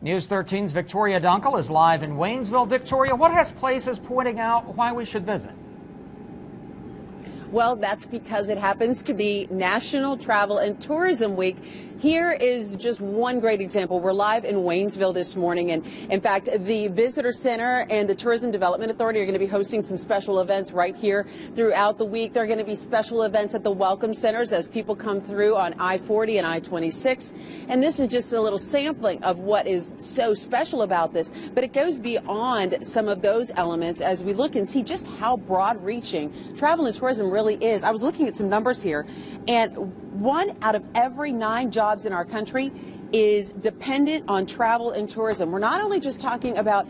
News 13's Victoria Dunkel is live in Waynesville. Victoria, what has places pointing out why we should visit? Well, that's because it happens to be National Travel and Tourism Week. Here is just one great example. We're live in Waynesville this morning, and in fact, the Visitor Center and the Tourism Development Authority are going to be hosting some special events right here throughout the week. There are going to be special events at the Welcome Centers as people come through on I-40 and I-26, and this is just a little sampling of what is so special about this, but it goes beyond some of those elements as we look and see just how broad-reaching travel and tourism really is. I was looking at some numbers here, and 1 out of every 9 jobs in our country is dependent on travel and tourism. We're not only just talking about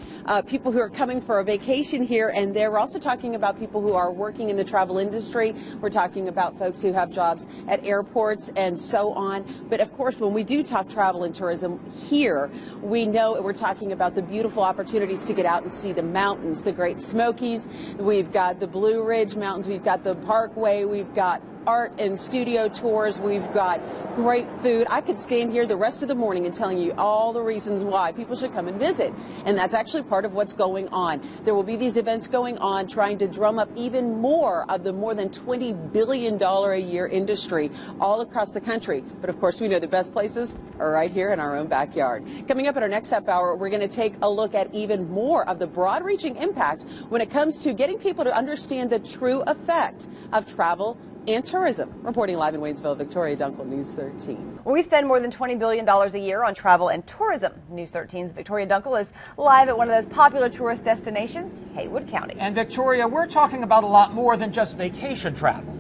people who are coming for a vacation here and there, we're also talking about people who are working in the travel industry. We're talking about folks who have jobs at airports and so on. But of course, when we do talk travel and tourism here, we know we're talking about the beautiful opportunities to get out and see the mountains, the Great Smokies. We've got the Blue Ridge Mountains. We've got the Parkway. We've got art and studio tours. We've got great food. I could stand here the rest of the morning and telling you all the reasons why people should come and visit. And that's actually part of what's going on. There will be these events going on trying to drum up even more of the more than $20 billion a year industry all across the country. But of course, we know the best places are right here in our own backyard. Coming up in our next half hour, we're going to take a look at even more of the broad-reaching impact when it comes to getting people to understand the true effect of travel and tourism. Reporting live in Waynesville, Victoria Dunkel, News 13. We spend more than $20 billion a year on travel and tourism. News 13's Victoria Dunkel is live at one of those popular tourist destinations, Haywood County. And Victoria, we're talking about a lot more than just vacation travel.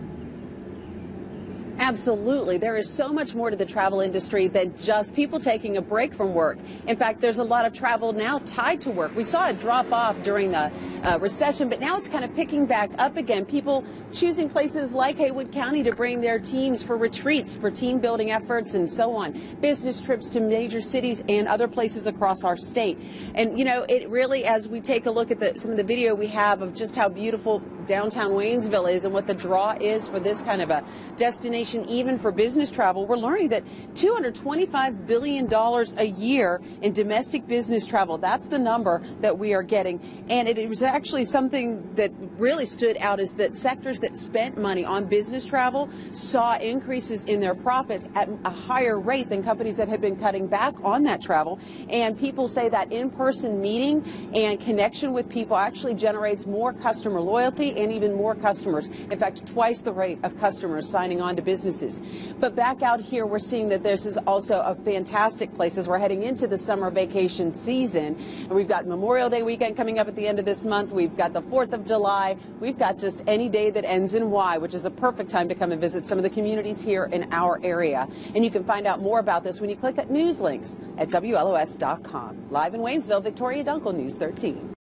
Absolutely. There is so much more to the travel industry than just people taking a break from work. In fact, there's a lot of travel now tied to work. We saw it drop off during the recession, but now it's kind of picking back up again. People choosing places like Haywood County to bring their teams for retreats, for team building efforts, and so on. Business trips to major cities and other places across our state. And, you know, it really, as we take a look at some of the video we have of just how beautiful downtown Waynesville is and what the draw is for this kind of a destination, even for business travel, we're learning that $225 billion a year in domestic business travel. That's the number that we are getting. And it was actually something that really stood out is that sectors that spent money on business travel saw increases in their profits at a higher rate than companies that had been cutting back on that travel. And people say that in-person meeting and connection with people actually generates more customer loyalty and even more customers. In fact, twice the rate of customers signing on to businesses. But back out here, we're seeing that this is also a fantastic place as we're heading into the summer vacation season. And we've got Memorial Day weekend coming up at the end of this month. We've got the 4th of July. We've got just any day that ends in Y, which is a perfect time to come and visit some of the communities here in our area. And you can find out more about this when you click at news links at WLOS.com. Live in Waynesville, Victoria Dunkel, News 13.